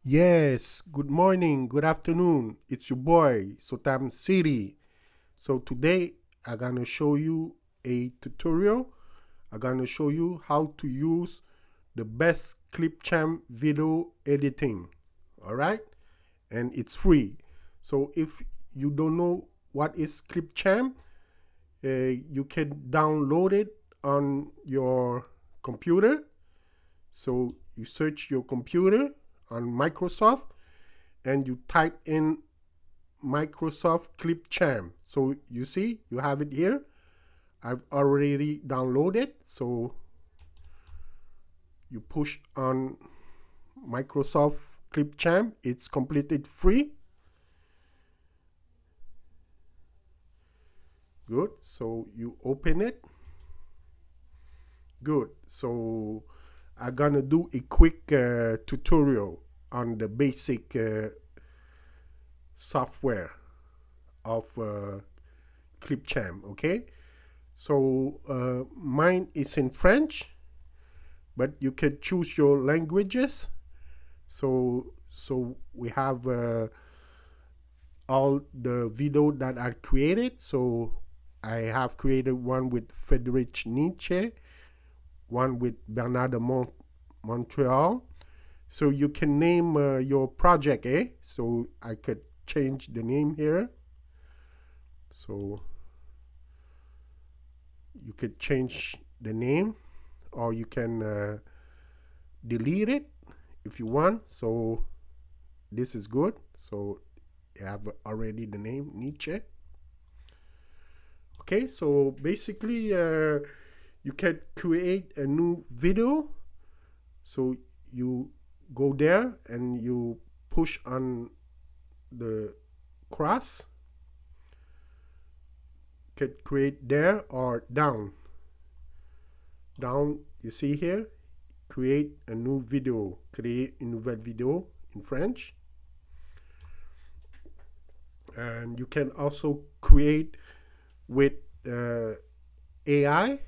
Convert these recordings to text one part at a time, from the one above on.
Yes, good morning, good afternoon. It's your boy, Sotam City. So today I'm gonna show you a tutorial. I'm gonna show you how to use the best Clipchamp video editing. All right, and it's free. So if you don't know what is Clipchamp, you can download it on your computer. So you search your computer on Microsoft and you type in Microsoft Clipchamp. So you see, you have it here. I've already downloaded. So you push on Microsoft Clipchamp. It's completely free. Good. So you open it. Good. So I'm gonna do a quick tutorial on the basic software of Clipchamp. Okay. So mine is in French, but you can choose your languages. So we have all the video that are created. So I have created one with Friedrich Nietzsche, one with Bernard de Montreal. So you can name your project, eh? So I could change the name here. So you could change the name, or you can delete it if you want. So this is good. So you have already the name Nietzsche. Okay, so basically you can create a new video. So you go there and you push on the cross. Can create there or down. Down, you see here, create a new video. Créer une nouvelle vidéo in French. And you can also create with AI.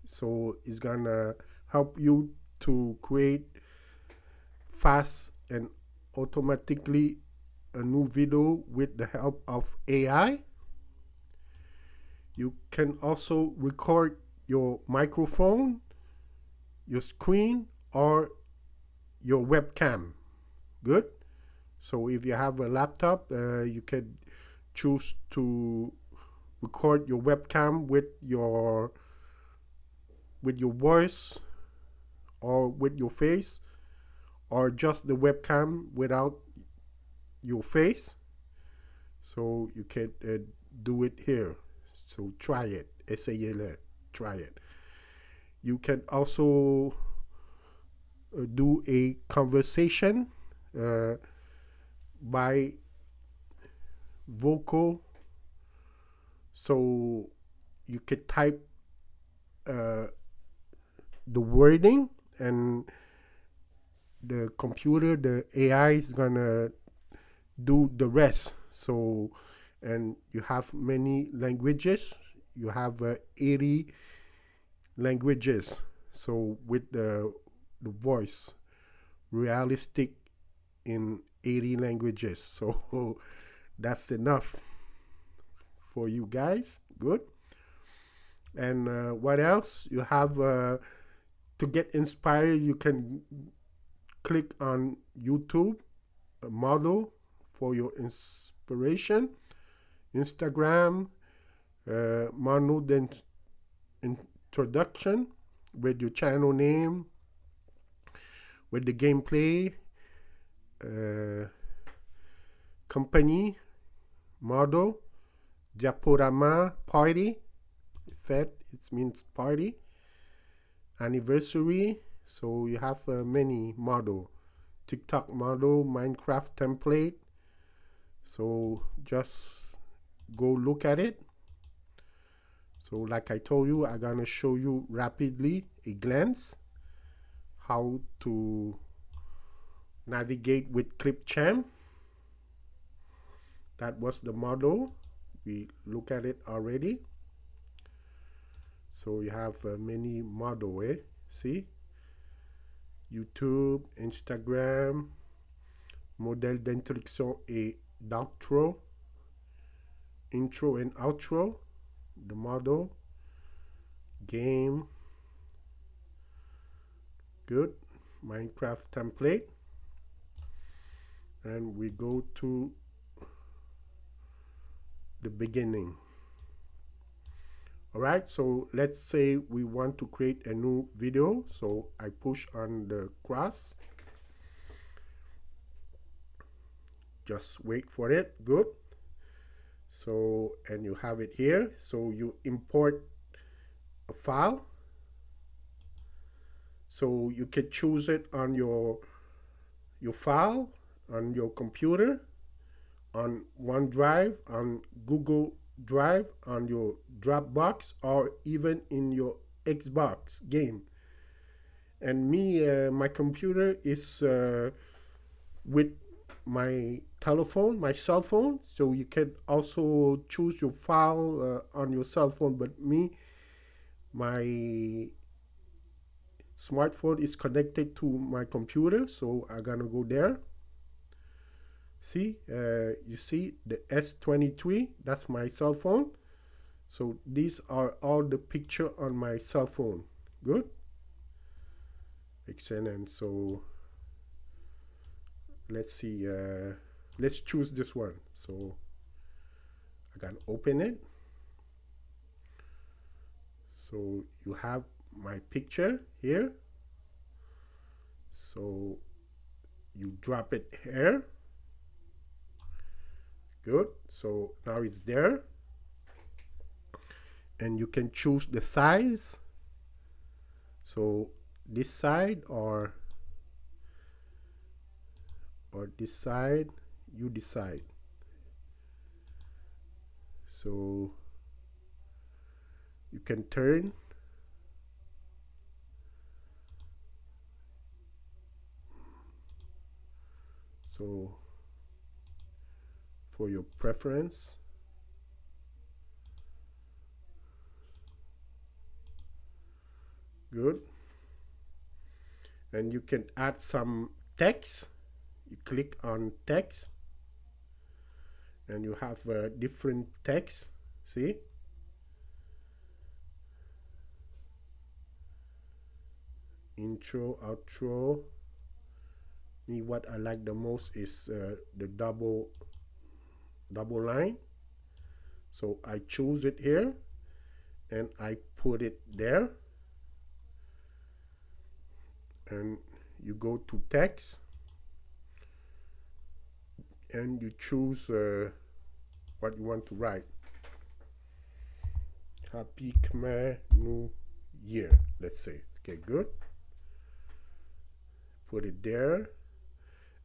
So it's gonna help you to create fast and automatically a new video with the help of AI. You can also record your microphone, your screen, or your webcam. Good. So if you have a laptop, you can choose to record your webcam with your voice or with your face, or just the webcam without your face. So you can do it here. So try it. Essayez-le. Try it. You can also do a conversation by vocal. So you could type the wording, and the computer, the AI is gonna do the rest. So, and you have many languages. You have 80 languages. So with the voice, realistic in 80 languages. So that's enough for you guys. Good. And what else? You have to get inspired. You can click on YouTube, a model for your inspiration. Instagram, model then introduction with your channel name, with the gameplay, company, model, diaporama, party, fed, it means party, anniversary. So you have many model, TikTok model, Minecraft template. So just go look at it. So like I told you, I'm gonna show you rapidly a glance how to navigate with Clipchamp. That was the model. We look at it already. So you have many model, eh? See? YouTube, Instagram, modèle d'introduction et d'outro, intro and outro, the model, game, good, Minecraft template, and we go to the beginning. All right, so let's say we want to create a new video. So I push on the cross. Just wait for it. Good. So, and you have it here. So you import a file. So you can choose it on your file, on your computer, on OneDrive, on Google Drive, on your Dropbox, or even in your Xbox game. And me, my computer is with my telephone, my cell phone. So you can also choose your file on your cell phone. But me, my smartphone is connected to my computer. So I'm gonna go there. See, you see the S23, that's my cell phone. So these are all the picture on my cell phone. Good. Excellent. So let's see, let's choose this one. So I can open it. So you have my picture here. So you drop it here. Good. So now it's there. And you can choose the size. So this side or this side, you decide. So you can turn. So for your preference. Good. And you can add some text. You click on text and you have different text. See? Intro, outro. Me, what I like the most is the double line. So I choose it here and I put it there. And you go to text and you choose what you want to write. Happy Khmer New Year, let's say. Okay, good. Put it there.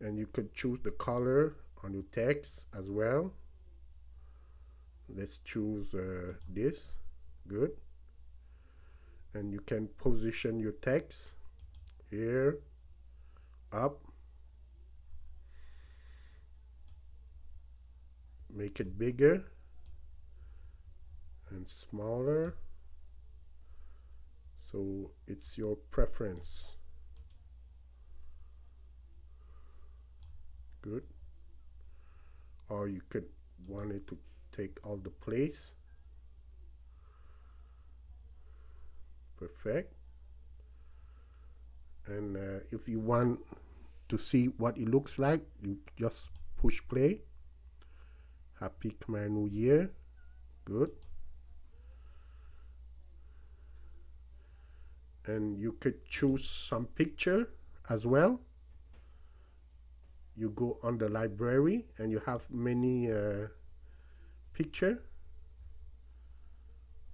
And you could choose the color on your text as well. Let's choose this. Good. And you can position your text here, up, make it bigger and smaller. So it's your preference. Good. Or you could want it to take all the place. Perfect. And if you want to see what it looks like, you just push play. Happy Khmer New Year. Good. And you could choose some picture as well. You go on the library and you have many picture.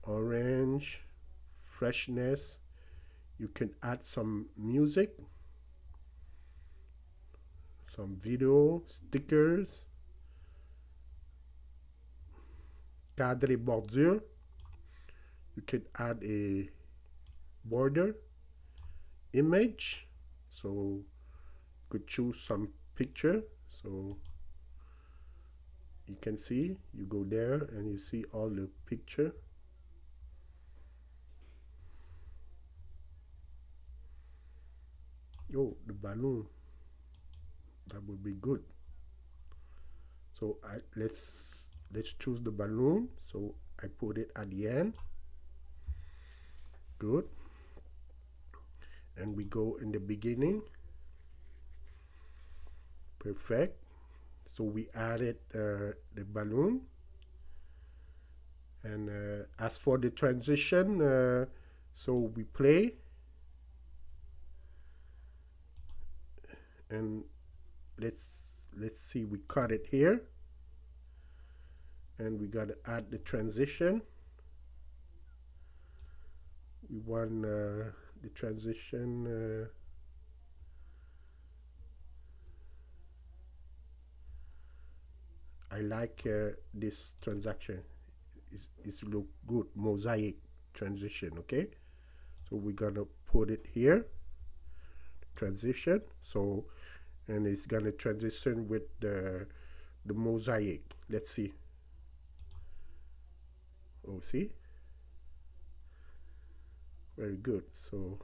Orange, freshness. You can add some music, some video, stickers, cadre et bordure. You can add a border, image. So you could choose some picture. So you can see, you go there and you see all the picture. Oh, the balloon. That would be good. So let's choose the balloon. So I put it at the end. Good. And we go in the beginning. Perfect. So we added the balloon. And as for the transition, so we play. And let's see, we cut it here. And we got to add the transition. We want the transition I like this transaction. It's look good, mosaic transition. Okay, so we're gonna put it here, transition. So, and it's gonna transition with the mosaic. Let's see. Oh, see, very good. So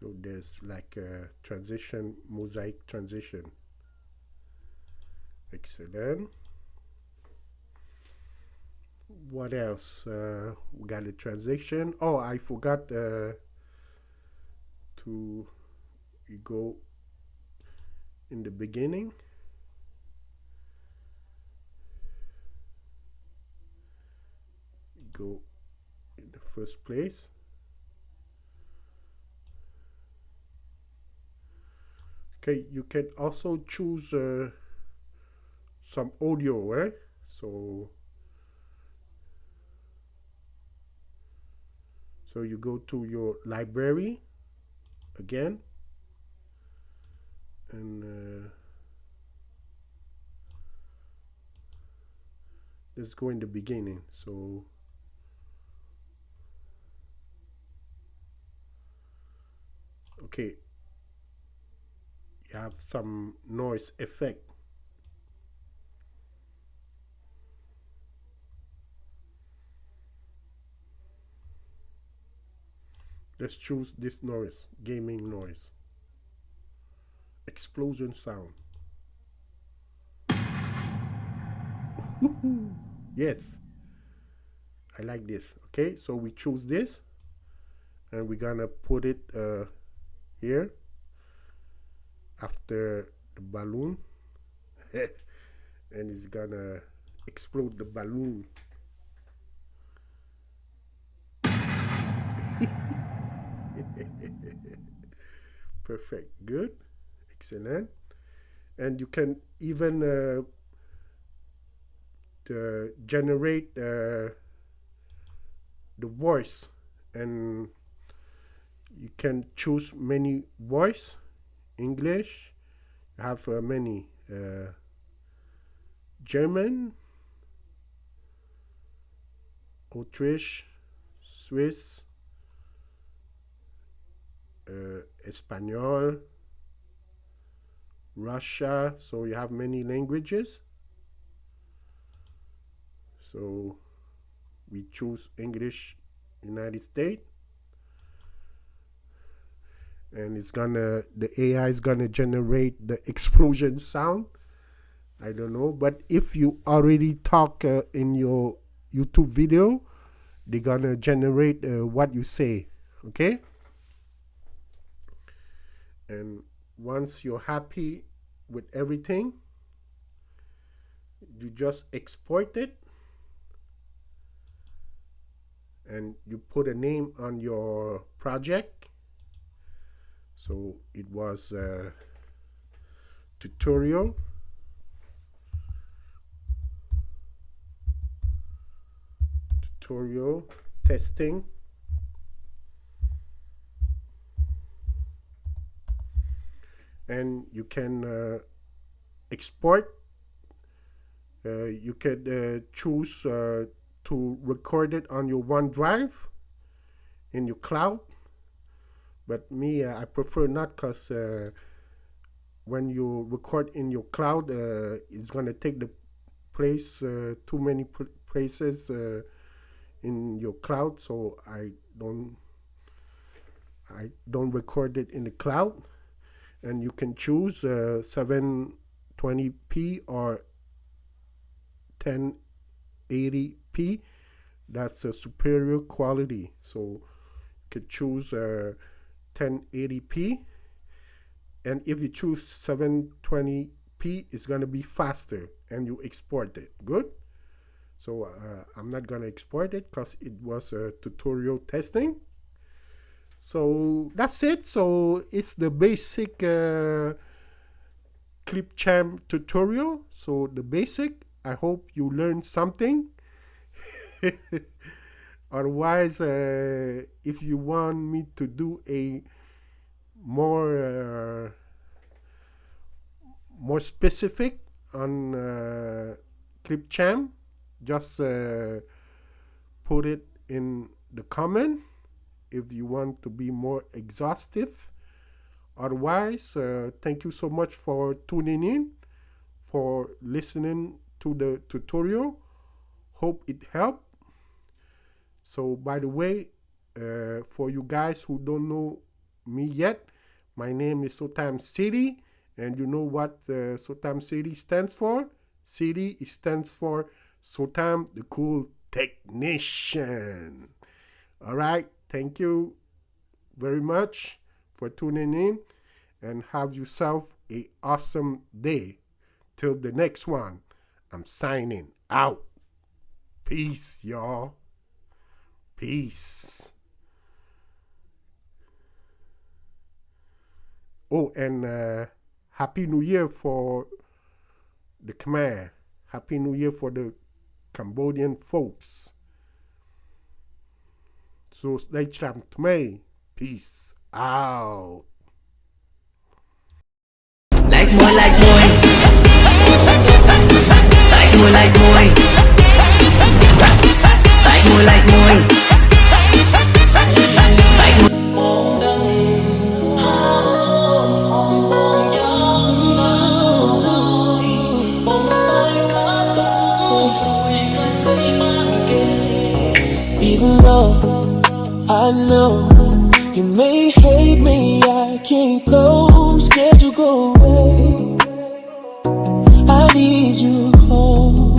there's like a transition, mosaic transition. Excellent. What else? We got a transition. Oh, I forgot to go in the beginning. Go in the first place. Okay, you can also choose some audio, eh? So you go to your library again, and let's go in the beginning. So okay, you have some noise effect. Let's choose this noise, gaming noise. Explosion sound. Yes, I like this. Okay, so we choose this, and we're gonna put it here after the balloon. And it's gonna explode the balloon. Perfect, good, excellent. And you can even generate the voice, and you can choose many voice. English, you have many German, Autriche, Swiss, Espanol, Russia. So you have many languages. So we choose English, United States, and the AI is gonna generate the explosion sound. I don't know, but if you already talk in your YouTube video, they're gonna generate what you say. Okay, and once you're happy with everything, you just export it, and you put a name on your project. So it was tutorial testing, and you can export. You can choose to record it on your OneDrive in your cloud, but me, I prefer not, because when you record in your cloud, it's gonna take the place too many places in your cloud. So I I don't record it in the cloud. And you can choose 720p or 1080p. That's a superior quality. So you could choose 1080p. And if you choose 720p, it's gonna be faster, and you export it. Good. So I'm not gonna export it because it was a tutorial testing. So that's it. So it's the basic Clipchamp tutorial. So the basic. I hope you learned something. Otherwise, if you want me to do a more specific on Clipchamp, just put it in the comment if you want to be more exhaustive. Otherwise, thank you so much for tuning in, for listening to the tutorial. Hope it helped. So by the way, for you guys who don't know me yet, my name is Sotam City, and you know what Sotam City stands for? City stands for Sotam the Cool Technician. All right, thank you very much for tuning in, and have yourself a awesome day. Till the next one, I'm signing out. Peace, y'all. Peace. Oh, and Happy New Year for the Khmer. Happy New Year for the Cambodian folks. So stay cham to me. Peace out. Like more, like more. Like more, like more. Like more, like more. Like more. Even though I know you may hate me, I can't go, I'm scared you go away. I need you home.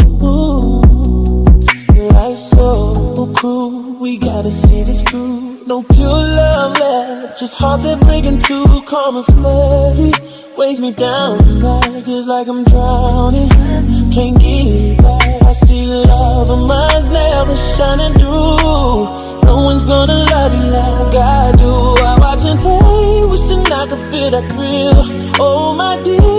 Life's so cruel, we gotta see this through. No pure love left, just hearts that break into karma's levy. Weighs me down tonight, just like I'm drowning. Can't get it right, I see love, but mine's never shining through. No one's gonna love you like I do. I watch and play, wishing I could feel that thrill. Oh my dear,